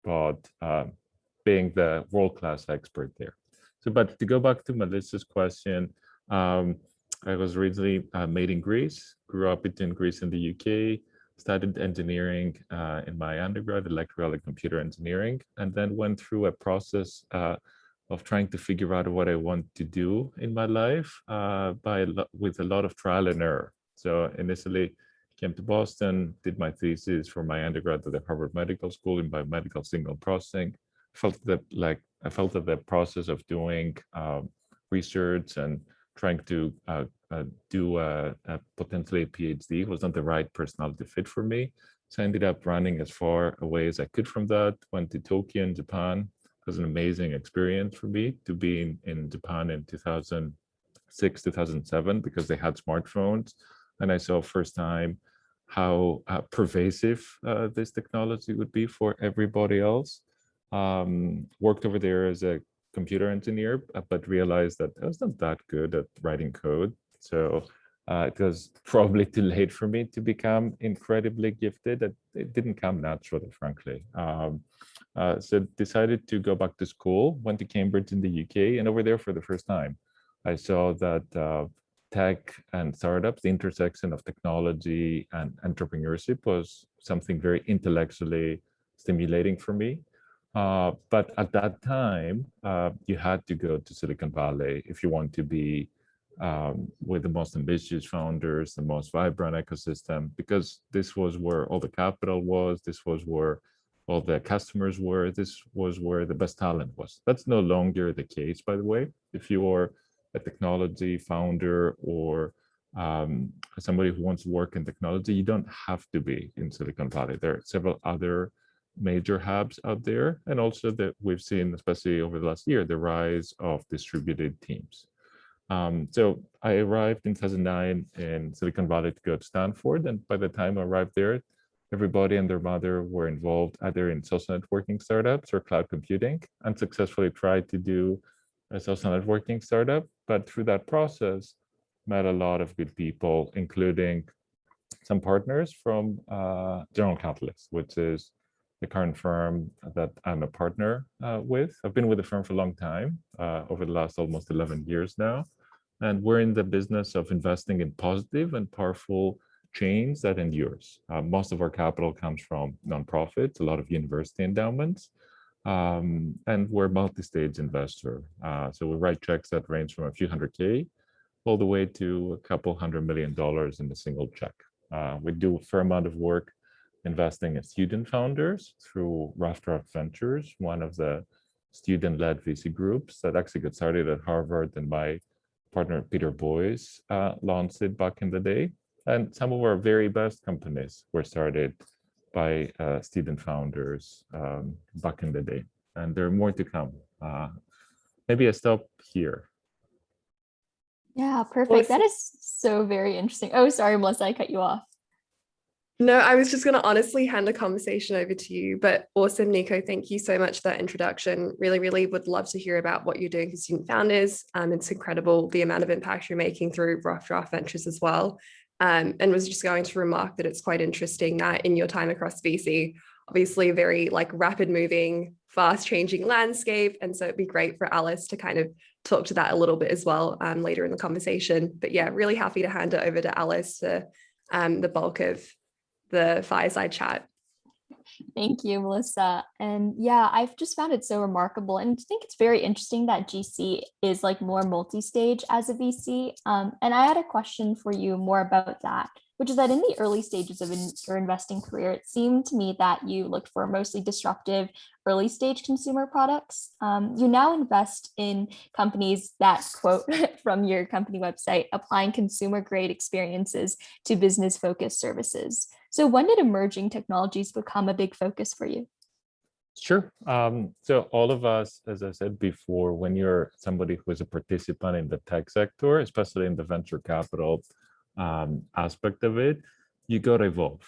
but being the world-class expert there. So, but to go back to Melissa's question, I was originally made in Greece, grew up between Greece and the UK, studied engineering in my undergrad, electrical and computer engineering, and then went through a process of trying to figure out what I want to do in my life with a lot of trial and error. So initially came to Boston, did my thesis for my undergrad at the Harvard Medical School in biomedical signal processing. I felt that the process of doing research and trying to do potentially a PhD was not the right personality fit for me. So I ended up running as far away as I could from that, went to Tokyo in Japan. It was an amazing experience for me to be in Japan in 2006, 2007, because they had smartphones. And I saw first time how pervasive this technology would be for everybody else. Worked over there as a computer engineer, but realized that I was not that good at writing code. So it was probably too late for me to become incredibly gifted. It didn't come naturally, frankly. So decided to go back to school, went to Cambridge in the UK, and over there for the first time, I saw that tech and startups, the intersection of technology and entrepreneurship was something very intellectually stimulating for me. But at that time, you had to go to Silicon Valley if you want to be with the most ambitious founders, the most vibrant ecosystem, because this was where all the capital was, this was where all the customers were, this was where the best talent was. That's no longer the case, by the way. If you are a technology founder or somebody who wants to work in technology, you don't have to be in Silicon Valley. There are several other major hubs out there, and also that we've seen, especially over the last year, the rise of distributed teams. So I arrived in 2009 in Silicon Valley to go to Stanford, and by the time I arrived there, everybody and their mother were involved either in social networking startups or cloud computing, and successfully tried to do a social networking startup. But through that process, met a lot of good people, including some partners from General Catalyst, which is the current firm that I'm a partner with. I've been with the firm for a long time, over the last almost 11 years now. And we're in the business of investing in positive and powerful change that endures. Most of our capital comes from nonprofits, a lot of university endowments, and we're a multi-stage investor. So we write checks that range from a few $100K all the way to a couple $100 million in a single check. We do a fair amount of work investing in student founders through Rough Draft Ventures, one of the student-led VC groups that actually got started at Harvard, and my partner Peter Boyce launched it back in the day. And some of our very best companies were started by student founders back in the day. And there are more to come. Maybe I stop here. Yeah, perfect. That is so very interesting. Oh, sorry, Melissa, I cut you off. No, I was just going to honestly hand the conversation over to you, but awesome, Niko. Thank you so much for that introduction. Really, really would love to hear about what you're doing for student founders. It's incredible the amount of impact you're making through Rough Draft Ventures as well. And was just going to remark that it's quite interesting that in your time across VC, obviously a very rapid moving, fast changing landscape. And so it'd be great for Alice to kind of talk to that a little bit as well later in the conversation. But yeah, really happy to hand it over to Alice for the bulk of the fireside chat. Thank you, Melissa. And yeah, I've just found it so remarkable, and I think it's very interesting that GC is more multi-stage as a VC. And I had a question for you more about that, which is that in the early stages of your investing career, it seemed to me that you looked for mostly disruptive early stage consumer products. You now invest in companies that, quote from your company website, applying consumer grade experiences to business focused services. So when did emerging technologies become a big focus for you? Sure. So all of us, as I said before, when you're somebody who is a participant in the tech sector, especially in the venture capital aspect of it, you got to evolve.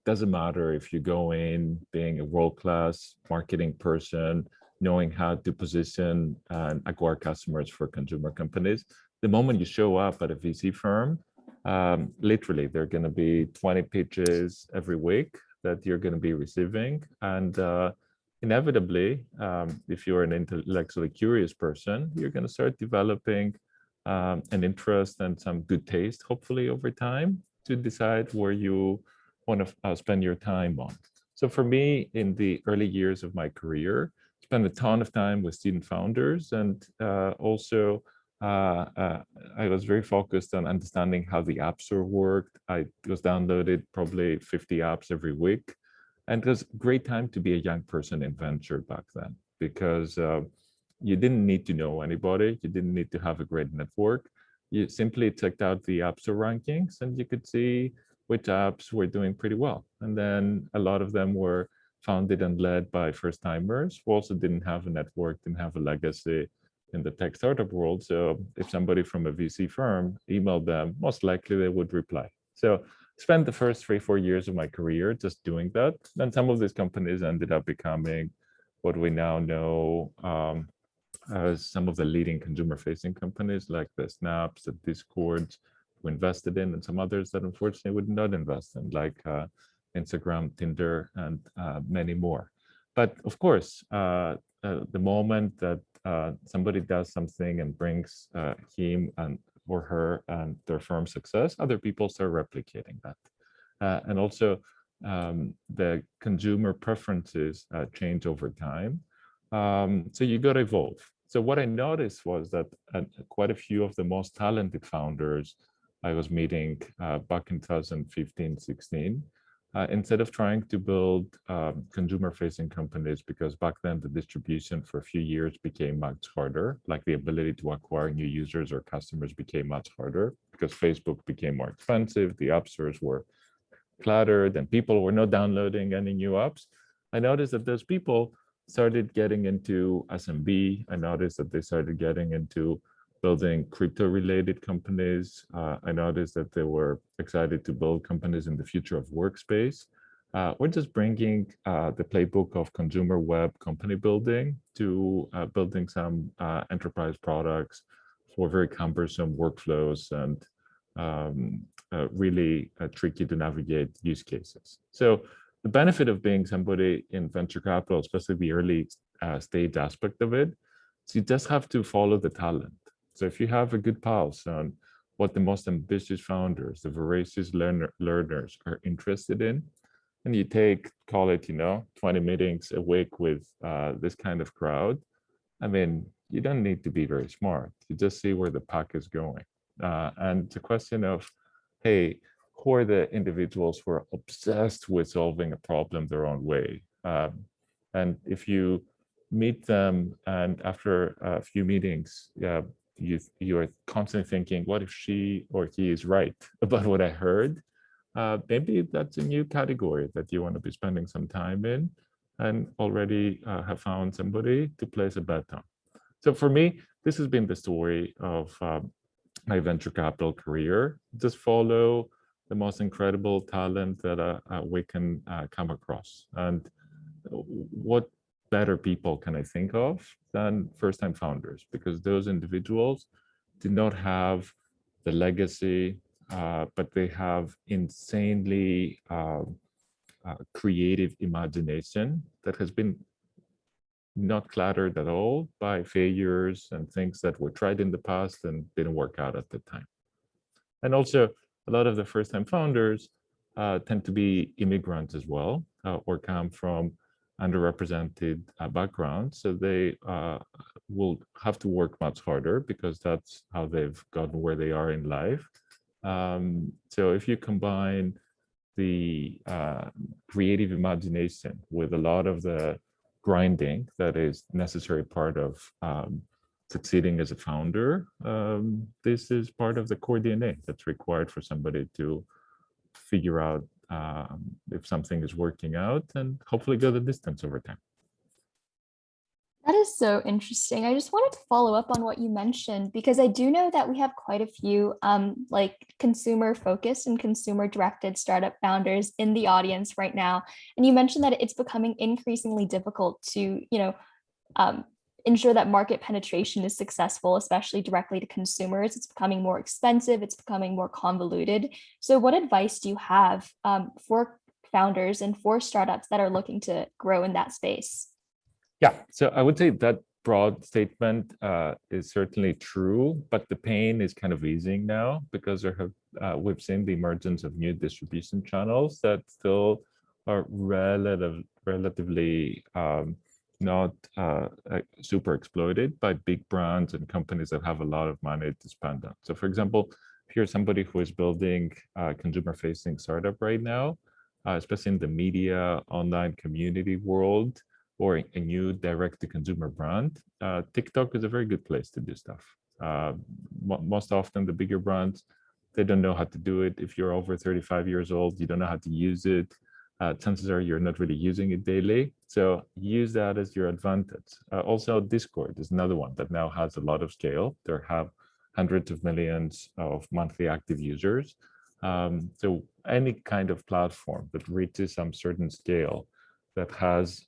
Doesn't matter if you go in being a world-class marketing person, knowing how to position and acquire customers for consumer companies. The moment you show up at a VC firm, literally, there are going to be 20 pitches every week that you're going to be receiving. And inevitably, if you're an intellectually curious person, you're going to start developing an interest and some good taste, hopefully over time, to decide where you want to spend your time on. So for me, in the early years of my career, spent a ton of time with student founders, and also I was very focused on understanding how the App Store worked. I was downloaded probably 50 apps every week. And it was a great time to be a young person in venture back then, because you didn't need to know anybody. You didn't need to have a great network. You simply checked out the App Store rankings and you could see which apps were doing pretty well. And then a lot of them were founded and led by first timers who also didn't have a network, didn't have a legacy in the tech startup world. So if somebody from a VC firm emailed them, most likely they would reply. So spent the first 3-4 years of my career just doing that. Then some of these companies ended up becoming what we now know as some of the leading consumer-facing companies, like the Snaps, the Discords we invested in, and some others that unfortunately would not invest in, like Instagram, Tinder, and many more. But of course, the moment that somebody does something and brings him and or her and their firm success, other people start replicating that. And also the consumer preferences change over time. So you got to evolve. So what I noticed was that quite a few of the most talented founders I was meeting back in 2015, 16, instead of trying to build consumer-facing companies, because back then the distribution for a few years became much harder, like the ability to acquire new users or customers became much harder because Facebook became more expensive, the app stores were cluttered, and people were not downloading any new apps. I noticed that those people started getting into SMB. I noticed that they started getting into building crypto-related companies. I noticed that they were excited to build companies in the future of workspace. We're just bringing the playbook of consumer web company building to building some enterprise products for very cumbersome workflows and really tricky to navigate use cases. So the benefit of being somebody in venture capital, especially the early stage aspect of it, is you just have to follow the talent. So if you have a good pulse on what the most ambitious founders, the voracious learners are interested in, and you take, call it, 20 meetings a week with this kind of crowd, I mean, you don't need to be very smart. You just see where the puck is going. And it's a question of, hey, who are the individuals who are obsessed with solving a problem their own way? And if you meet them and after a few meetings, you are constantly thinking, what if she or he is right about what I heard? Maybe that's a new category that you want to be spending some time in and already have found somebody to place a bet on. So for me, this has been the story of my venture capital career. Just follow the most incredible talent that we can come across. And what better people can I think of than first-time founders? Because those individuals do not have the legacy, but they have insanely creative imagination that has been not cluttered at all by failures and things that were tried in the past and didn't work out at the time. And also, a lot of the first-time founders tend to be immigrants as well, or come from underrepresented backgrounds. So they will have to work much harder because that's how they've gotten where they are in life. So if you combine the creative imagination with a lot of the grinding that is necessary part of succeeding as a founder, this is part of the core DNA that's required for somebody to figure out if something is working out and hopefully go the distance over time. That is so interesting. I just wanted to follow up on what you mentioned, because I do know that we have quite a few like consumer focused and consumer directed startup founders in the audience right now. And you mentioned that it's becoming increasingly difficult to, ensure that market penetration is successful, especially directly to consumers. It's becoming more expensive. It's becoming more convoluted. So what advice do you have for founders and for startups that are looking to grow in that space? Yeah, so I would say that broad statement is certainly true, but the pain is kind of easing now because we've seen the emergence of new distribution channels that still are relatively not super exploited by big brands and companies that have a lot of money to spend on. So, for example, if you're somebody who is building a consumer-facing startup right now, especially in the media, online community world, or a new direct-to-consumer brand, TikTok is a very good place to do stuff. Most often, the bigger brands, they don't know how to do it. If you're over 35 years old, you don't know how to use it. Chances are you're not really using it daily. So use that as your advantage. Also, Discord is another one that now has a lot of scale. There have hundreds of millions of monthly active users. So any kind of platform that reaches some certain scale that has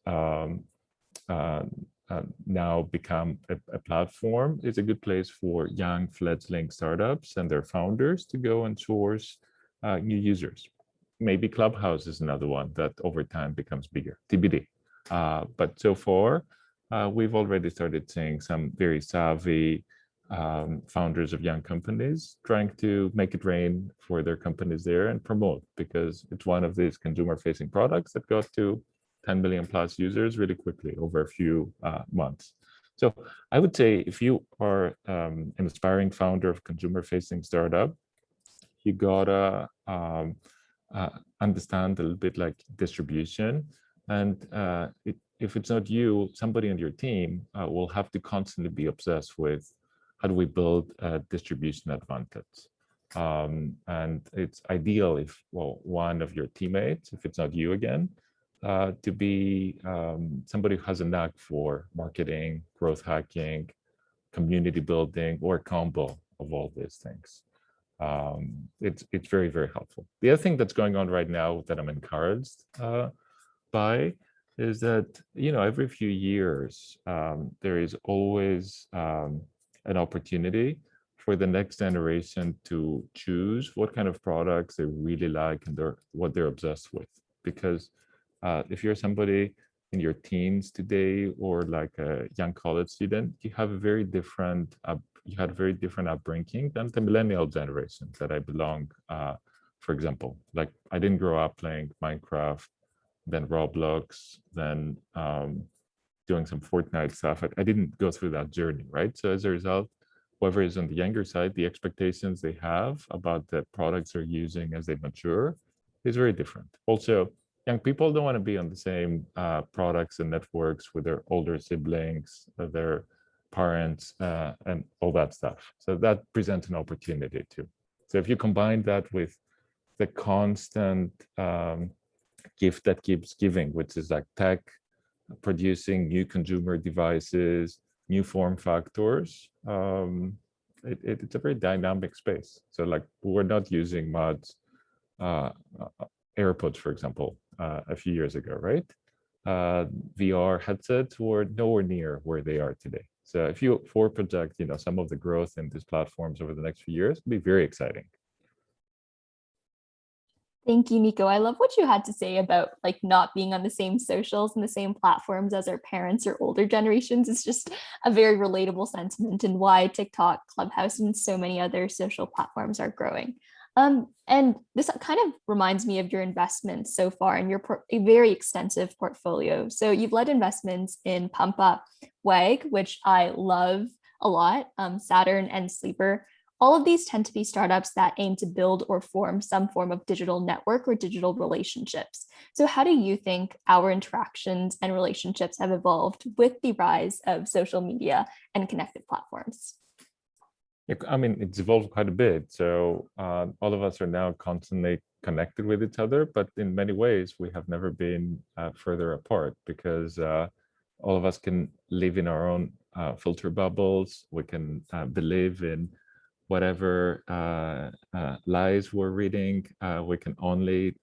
now become a platform is a good place for young fledgling startups and their founders to go and source new users. Maybe Clubhouse is another one that over time becomes bigger, TBD. But so far, we've already started seeing some very savvy founders of young companies trying to make it rain for their companies there and promote, because it's one of these consumer-facing products that got to 10 million plus users really quickly over a few months. So I would say if you are an aspiring founder of consumer-facing startup, you gotta understand a little bit like distribution, and if it's not you, somebody on your team will have to constantly be obsessed with how do we build a distribution advantage. And it's ideal if, well, one of your teammates, if it's not you again, to be somebody who has a knack for marketing, growth hacking, community building, or a combo of all these things. It's very, very helpful. The other thing that's going on right now that I'm encouraged by is that, every few years, there is always an opportunity for the next generation to choose what kind of products they really like and what they're obsessed with. Because if you're somebody in your teens today or like a young college student, you had a very different upbringing than the millennial generation that I belong. For example, like I didn't grow up playing Minecraft, then Roblox, then doing some Fortnite stuff. I didn't go through that journey, right? So as a result, whoever is on the younger side, the expectations they have about the products they're using as they mature is very different. Also, young people don't want to be on the same products and networks with their older siblings, their parents, and all that stuff. So that presents an opportunity too. So if you combine that with the constant gift that keeps giving, which is like tech producing new consumer devices, new form factors, it's a very dynamic space. So like we're not using much AirPods, for example, a few years ago, right? VR headsets were nowhere near where they are today. So if you project, some of the growth in these platforms over the next few years, it'll be very exciting. Thank you, Niko. I love what you had to say about like not being on the same socials and the same platforms as our parents or older generations. It's just a very relatable sentiment, and why TikTok, Clubhouse, and so many other social platforms are growing. And this kind of reminds me of your investments so far in a very extensive portfolio. So you've led investments in Pump Up, WAG, which I love a lot, Saturn, and Sleeper. All of these tend to be startups that aim to build or form some form of digital network or digital relationships. So how do you think our interactions and relationships have evolved with the rise of social media and connected platforms? I mean, it's evolved quite a bit. So all of us are now constantly connected with each other, but in many ways, we have never been further apart, because all of us can live in our own filter bubbles. We can believe in whatever lies we're reading. We can only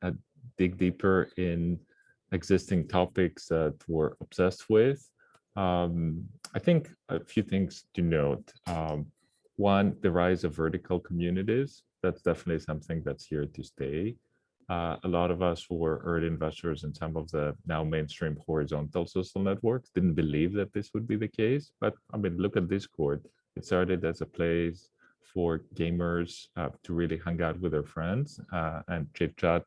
dig deeper in existing topics that we're obsessed with. I think a few things to note. One, the rise of vertical communities. That's definitely something that's here to stay. A lot of us who were early investors in some of the now mainstream horizontal social networks didn't believe that this would be the case. But I mean, look at Discord. It started as a place for gamers to really hang out with their friends and chit chat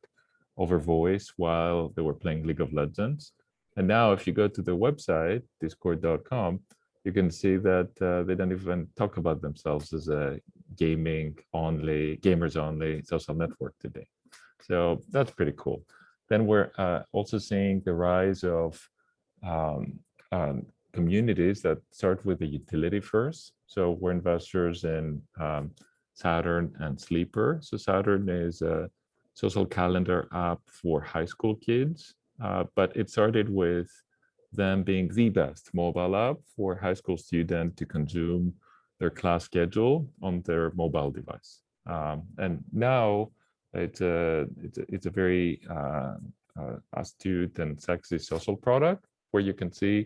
over voice while they were playing League of Legends. And now, if you go to the website, discord.com, you can see that they don't even talk about themselves as a gamers only social network today. So that's pretty cool. Then we're also seeing the rise of um, communities that start with the utility first. So we're investors in Saturn and Sleeper. So Saturn is a social calendar app for high school kids, but it started with them being the best mobile app for high school students to consume their class schedule on their mobile device. And now it's a very astute and sexy social product where you can see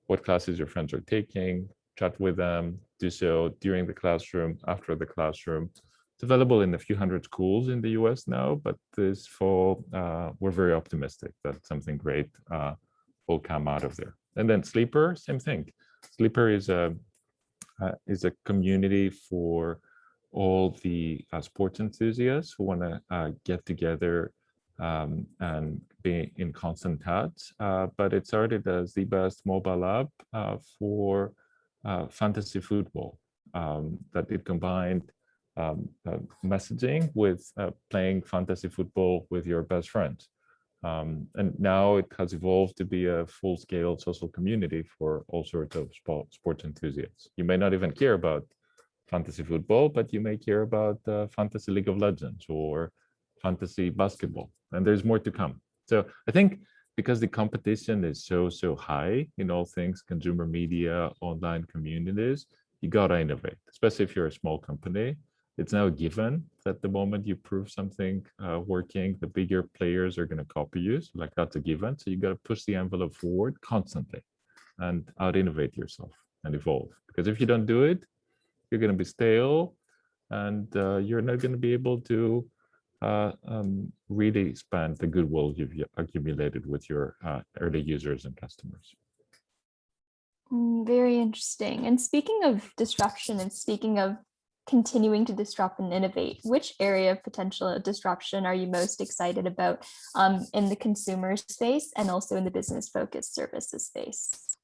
what classes your friends are taking, chat with them, do so during the classroom, after the classroom. It's available in a few hundred schools in the US now, but this fall, we're very optimistic that something great will come out of there. And then Sleeper, same thing. Sleeper is a community for all the sports enthusiasts who want to get together and be in constant touch. But it started as the best mobile app for fantasy football. That it combined messaging with playing fantasy football with your best friends. And now it has evolved to be a full-scale social community for all sorts of sports enthusiasts. You may not even care about fantasy football, but you may care about fantasy League of Legends or fantasy basketball, and there's more to come. So I think because the competition is so high in all things consumer media, online communities, you gotta innovate, especially if you're a small company. It's now a given that the moment you prove something working, the bigger players are going to copy you. So like that's a given. So you got to push the envelope forward constantly and out innovate yourself and evolve. Because if you don't do it, you're going to be stale and you're not going to be able to really spend the goodwill you've accumulated with your early users and customers. Very interesting. And speaking of disruption and speaking of continuing to disrupt and innovate, which area of potential disruption are you most excited about in the consumer space and also in the business focused services space?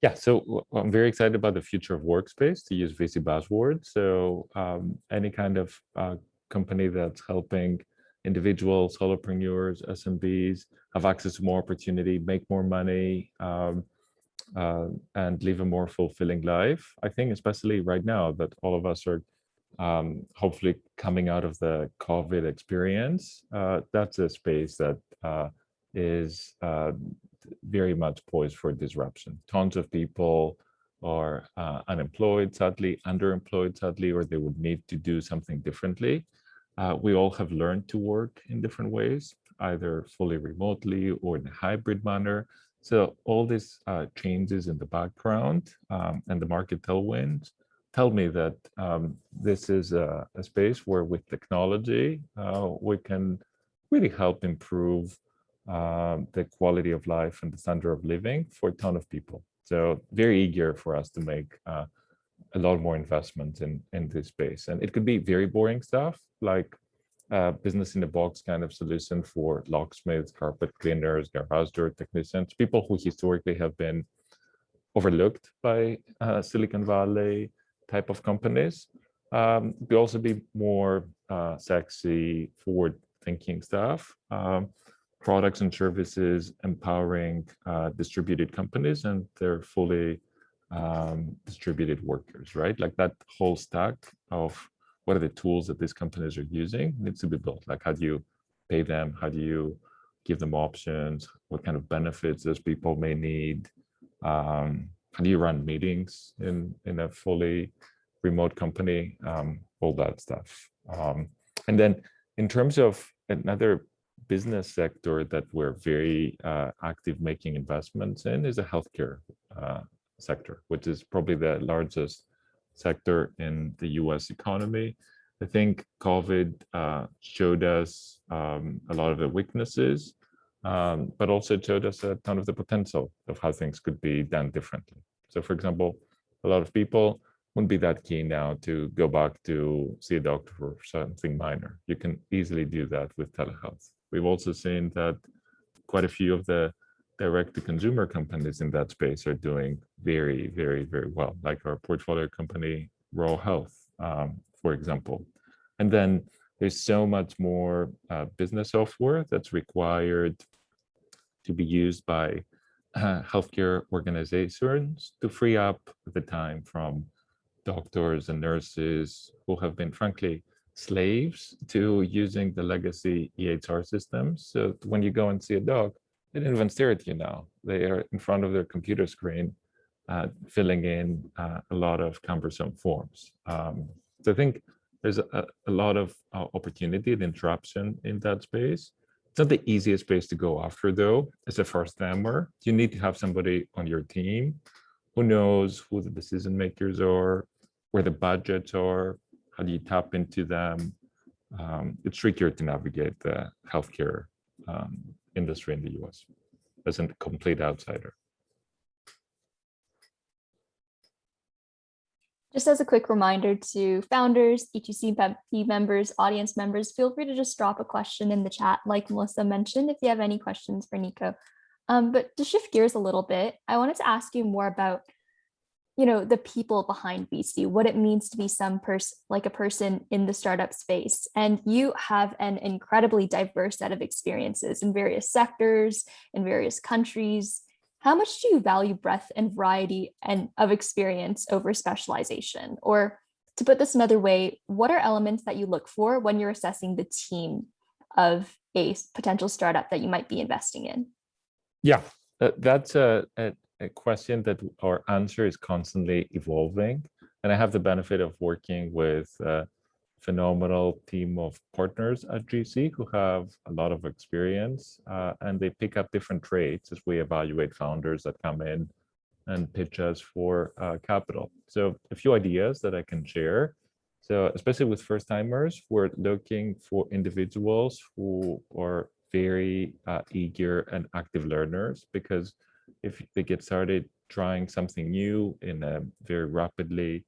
Yeah, so I'm very excited about the future of workspace, to use VC buzzword. So any kind of company that's helping individuals, solopreneurs, SMBs have access to more opportunity, make more money, and live a more fulfilling life. I think especially right now that all of us are hopefully coming out of the COVID experience, that's a space that is very much poised for disruption. Tons of people are unemployed, sadly, underemployed, sadly, or they would need to do something differently. We all have learned to work in different ways, either fully remotely or in a hybrid manner. So all these changes in the background and the market tailwinds tell me that this is a space where with technology, we can really help improve the quality of life and the standard of living for a ton of people. So very eager for us to make a lot more investment in this space. And it could be very boring stuff like business in a box kind of solution for locksmiths, carpet cleaners, garage door technicians, people who historically have been overlooked by Silicon Valley type of companies. Could also be more sexy, forward-thinking stuff. Products and services empowering distributed companies and their fully distributed workers, right? Like that whole stack of what are the tools that these companies are using needs to be built. Like how do you pay them? How do you give them options? What kind of benefits those people may need? How do you run meetings in a fully remote company? All that stuff. And then in terms of another business sector that we're very active making investments in is the healthcare sector, which is probably the largest sector in the US economy. I think COVID showed us a lot of the weaknesses, but also showed us a ton of the potential of how things could be done differently. So, for example, a lot of people wouldn't be that keen now to go back to see a doctor for something minor. You can easily do that with telehealth. We've also seen that quite a few of the direct-to-consumer companies in that space are doing very, very, very well, like our portfolio company, Raw Health, for example. And then there's so much more business software that's required to be used by healthcare organizations to free up the time from doctors and nurses who have been, frankly, slaves to using the legacy EHR systems. So when you go and see a doc, they don't even stare at you now. They are in front of their computer screen, filling in a lot of cumbersome forms. So I think there's a lot of opportunity and interruption in that space. It's not the easiest space to go after, though, as a first timer. You need to have somebody on your team who knows who the decision makers are, where the budgets are, how do you tap into them. It's trickier to navigate the healthcare industry in the US as a complete outsider. Just as a quick reminder to founders, E2C team members, audience members, feel free to just drop a question in the chat, like Melissa mentioned, if you have any questions for Niko. But to shift gears a little bit, I wanted to ask you more about, the people behind VC, what it means to be a person in the startup space. And you have an incredibly diverse set of experiences in various sectors, in various countries. How much do you value breadth and variety of experience over specialization? Or to put this another way, what are elements that you look for when you're assessing the team of a potential startup that you might be investing in? Yeah, that's a question that our answer is constantly evolving. And I have the benefit of working with phenomenal team of partners at GC who have a lot of experience, and they pick up different traits as we evaluate founders that come in and pitch us for capital. So a few ideas that I can share. So especially with first timers, we're looking for individuals who are very eager and active learners, because if they get started trying something new in a very rapidly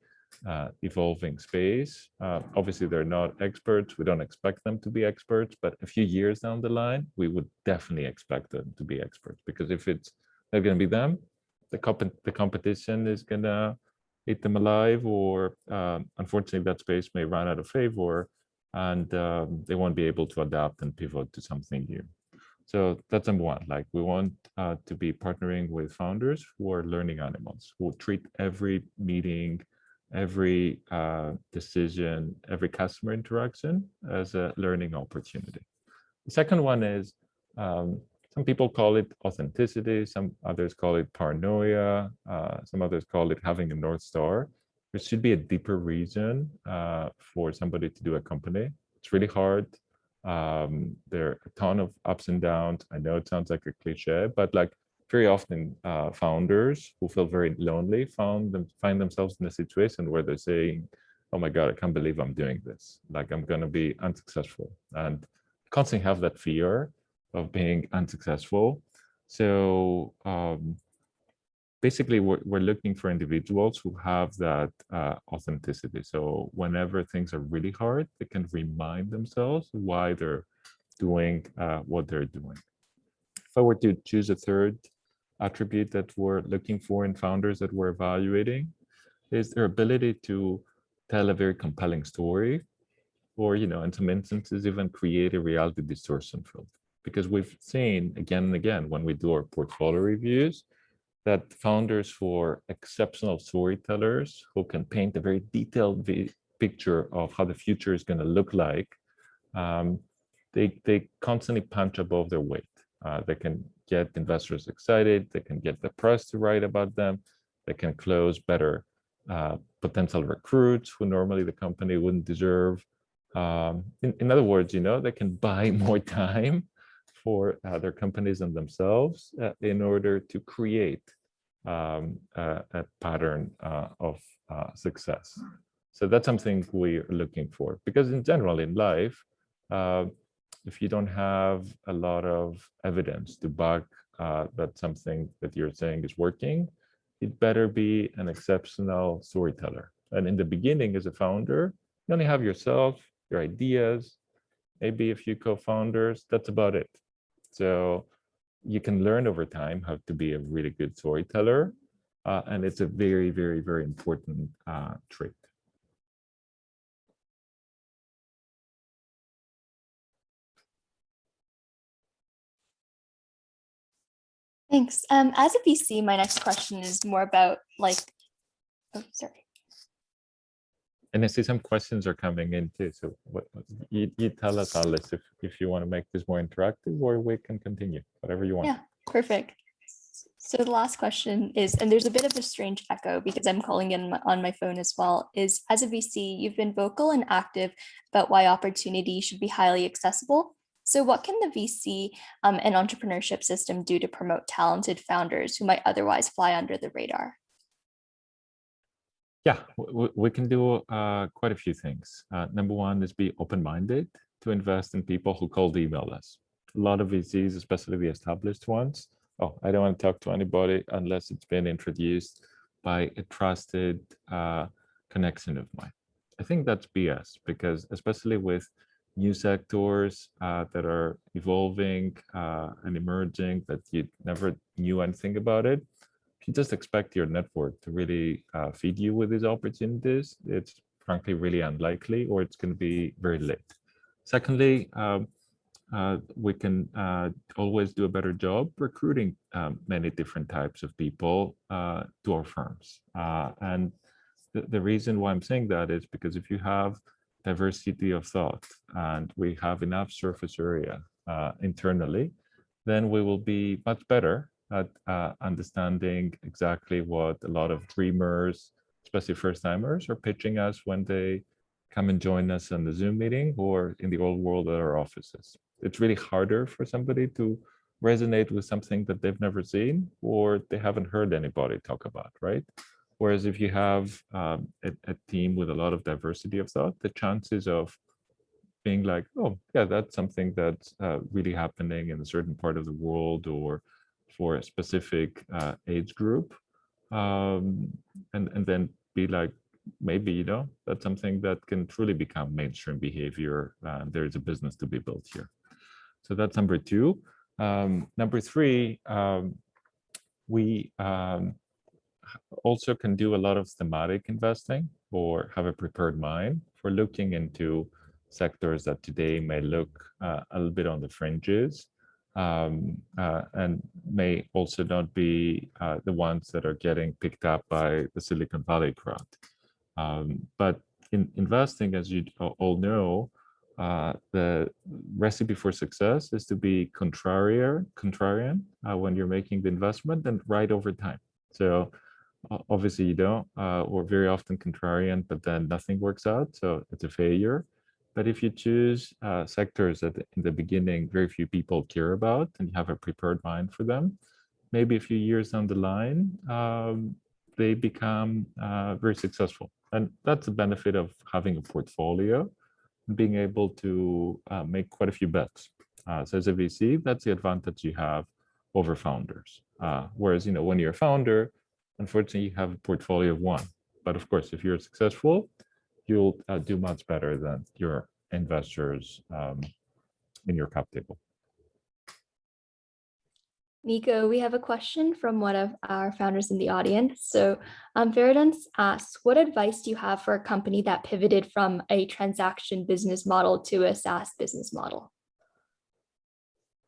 evolving space. Obviously, they're not experts. We don't expect them to be experts, but a few years down the line, we would definitely expect them to be experts, because if it's not going to be them, the competition is going to eat them alive, or unfortunately, that space may run out of favor, and they won't be able to adapt and pivot to something new. So that's number one. Like, we want to be partnering with founders who are learning animals, who treat every meeting, every decision, every customer interaction as a learning opportunity. The second one is, some people call it authenticity, some others call it paranoia, some others call it having a North Star. There should be a deeper reason for somebody to do a company. It's really hard. There are a ton of ups and downs. I know it sounds like a cliche, but like, very often founders who feel very lonely find themselves in a situation where they're saying, oh my God, I can't believe I'm doing this. Like, I'm going to be unsuccessful. And constantly have that fear of being unsuccessful. So basically, we're looking for individuals who have that authenticity. So whenever things are really hard, they can remind themselves why they're doing what they're doing. If I were to choose a third attribute that we're looking for in founders that we're evaluating, is their ability to tell a very compelling story, or, in some instances, even create a reality distortion field. Because we've seen again and again when we do our portfolio reviews that founders who are exceptional storytellers, who can paint a very detailed picture of how the future is going to look like, they constantly punch above their weight. They can get investors excited. They can get the press to write about them. They can close better potential recruits who normally the company wouldn't deserve. In other words, they can buy more time for their companies and themselves in order to create a pattern of success. So that's something we're looking for, because in general in life, if you don't have a lot of evidence to back that something that you're saying is working, it better be an exceptional storyteller. And in the beginning, as a founder, you only have yourself, your ideas, maybe a few co-founders, that's about it. So you can learn over time how to be a really good storyteller. And it's a very, very, very important trait. Thanks. As a VC, my next question is more about like, oh, sorry. And I see some questions are coming in too. So what you tell us, Alice, if you want to make this more interactive, or we can continue, whatever you want. Yeah, perfect. So the last question is, and there's a bit of a strange echo because I'm calling in on my phone as well, is as a VC, you've been vocal and active about why opportunity should be highly accessible. So what can the VC and entrepreneurship system do to promote talented founders who might otherwise fly under the radar? Yeah, we can do quite a few things. Number one is be open-minded to invest in people who cold email us. A lot of VCs, especially the established ones, oh, I don't want to talk to anybody unless it's been introduced by a trusted connection of mine. I think that's BS, because especially with new sectors that are evolving and emerging that you never knew anything about it, if you just expect your network to really feed you with these opportunities, it's frankly really unlikely, or it's going to be very late. Secondly, we can always do a better job recruiting many different types of people to our firms. And the reason why I'm saying that is because if you have diversity of thought and we have enough surface area internally, then we will be much better at understanding exactly what a lot of dreamers, especially first-timers, are pitching us when they come and join us on the Zoom meeting or in the old world at our offices. It's really harder for somebody to resonate with something that they've never seen or they haven't heard anybody talk about, right? Whereas if you have a team with a lot of diversity of thought, the chances of being like, oh, yeah, that's something that's really happening in a certain part of the world or for a specific age group, and then be like, maybe, you know, that's something that can truly become mainstream behavior. There's a business to be built here. So that's number two. Number three, we also can do a lot of thematic investing or have a prepared mind for looking into sectors that today may look a little bit on the fringes, and may also not be the ones that are getting picked up by the Silicon Valley crowd. But in investing, as you all know, the recipe for success is to be contrarian when you're making the investment and right over time. So obviously you don't, or very often contrarian, but then nothing works out, so it's a failure. But if you choose sectors that in the beginning very few people care about and you have a prepared mind for them, maybe a few years down the line, they become very successful. And that's the benefit of having a portfolio and being able to make quite a few bets. So as a VC, that's the advantage you have over founders. Whereas, you know, when you're a founder, unfortunately, you have a portfolio of one. But of course, if you're successful, you'll do much better than your investors in your cap table. Niko, we have a question from one of our founders in the audience. So Veridance asks, what advice do you have for a company that pivoted from a transaction business model to a SaaS business model?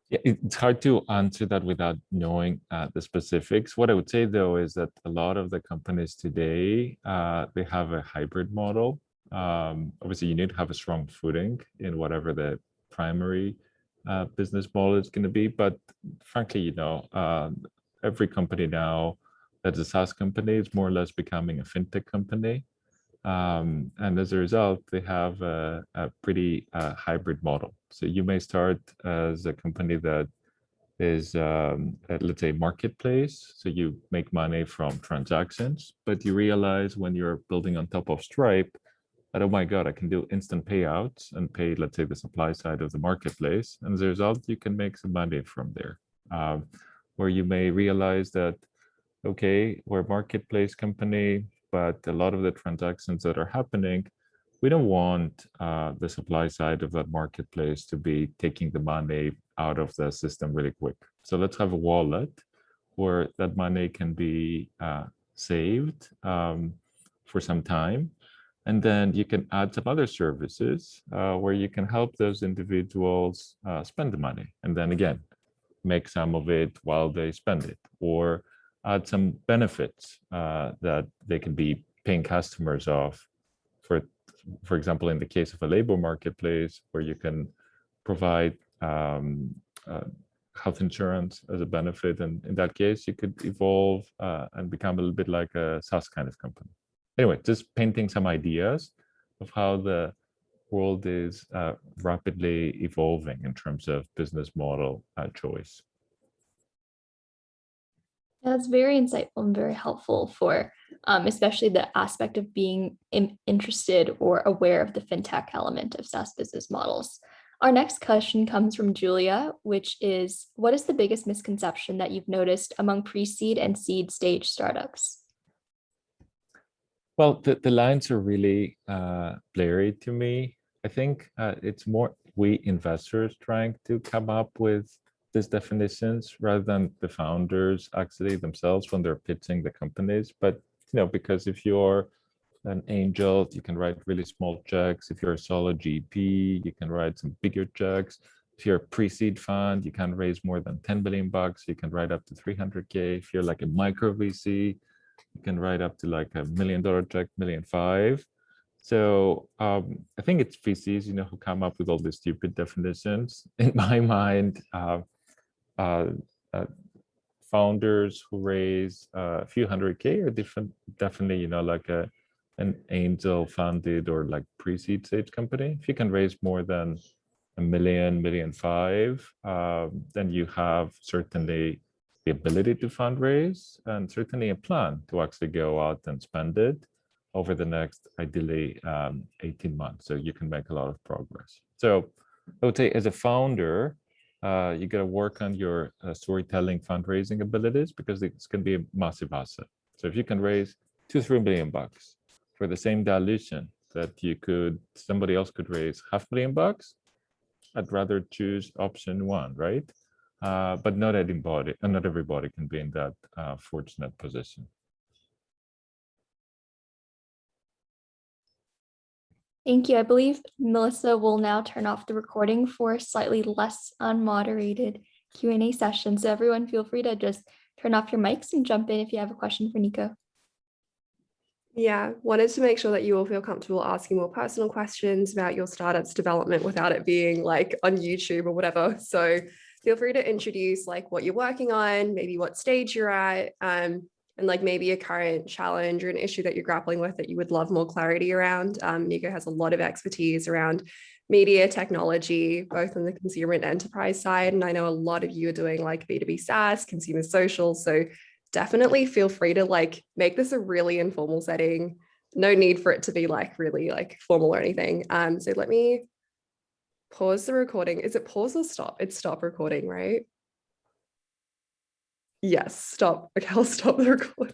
Yeah, it's hard to answer that without knowing the specifics. What I would say, though, is that a lot of the companies today, they have a hybrid model. Obviously, you need to have a strong footing in whatever the primary business model is going to be. But frankly, you know, every company now that's a SaaS company is more or less becoming a fintech company. And as a result, they have a pretty hybrid model. So you may start as a company that is, let's say, marketplace. So you make money from transactions, but you realize when you're building on top of Stripe, that, oh my God, I can do instant payouts and pay, let's say, the supply side of the marketplace. And as a result, you can make some money from there. Where you may realize that, okay, we're a marketplace company, but a lot of the transactions that are happening, we don't want the supply side of that marketplace to be taking the money out of the system really quick. So let's have a wallet where that money can be saved for some time. And then you can add some other services where you can help those individuals spend the money. And then again, make some of it while they spend it, or add some benefits that they can be paying customers of. For example, in the case of a labor marketplace, where you can provide health insurance as a benefit, and in that case, you could evolve and become a little bit like a SaaS kind of company. Anyway, just painting some ideas of how the world is rapidly evolving in terms of business model choice. That's very insightful and very helpful for especially the aspect of being interested or aware of the fintech element of SaaS business models. Our next question comes from Julia, which is, what is the biggest misconception that you've noticed among pre-seed and seed stage startups? Well, the lines are really blurry to me. I think it's more we investors trying to come up with these definitions rather than the founders actually themselves when they're pitching the companies. But because if you're an angel, you can write really small checks. If you're a solid GP, you can write some bigger checks. If you're a pre-seed fund, you can raise more than 10 billion bucks. You can write up to 300K. If you're like a micro VC, you can write up to like $1 million check, $1.5 million. So I think it's VCs, who come up with all these stupid definitions. In my mind, founders who raise a few $100K are definitely, like an angel funded or like pre-seed stage company. If you can raise more than $1 million, $1.5 million, then you have certainly the ability to fundraise and certainly a plan to actually go out and spend it over the next, ideally, 18 months. So you can make a lot of progress. So I would say as a founder, you got to work on your storytelling fundraising abilities, because it's going to be a massive asset. So if you can raise $2-3 million for the same dilution that somebody else could raise $500,000, I'd rather choose option one, right? But not everybody can be in that fortunate position. Thank you. I believe Melissa will now turn off the recording for a slightly less unmoderated Q&A session. So everyone feel free to just turn off your mics and jump in if you have a question for Niko. Yeah, wanted to make sure that you all feel comfortable asking more personal questions about your startup's development without it being like on YouTube or whatever. So feel free to introduce like what you're working on, maybe what stage you're at, and like maybe a current challenge or an issue that you're grappling with that you would love more clarity around. Niko has a lot of expertise around media technology, both on the consumer and enterprise side. And I know a lot of you are doing like B2B SaaS, consumer social. So definitely feel free to like make this a really informal setting. No need for it to be like really like formal or anything. So let me pause the recording. Is it pause or stop? It's stop recording, right? Yes, stop. Okay, I'll stop the recording.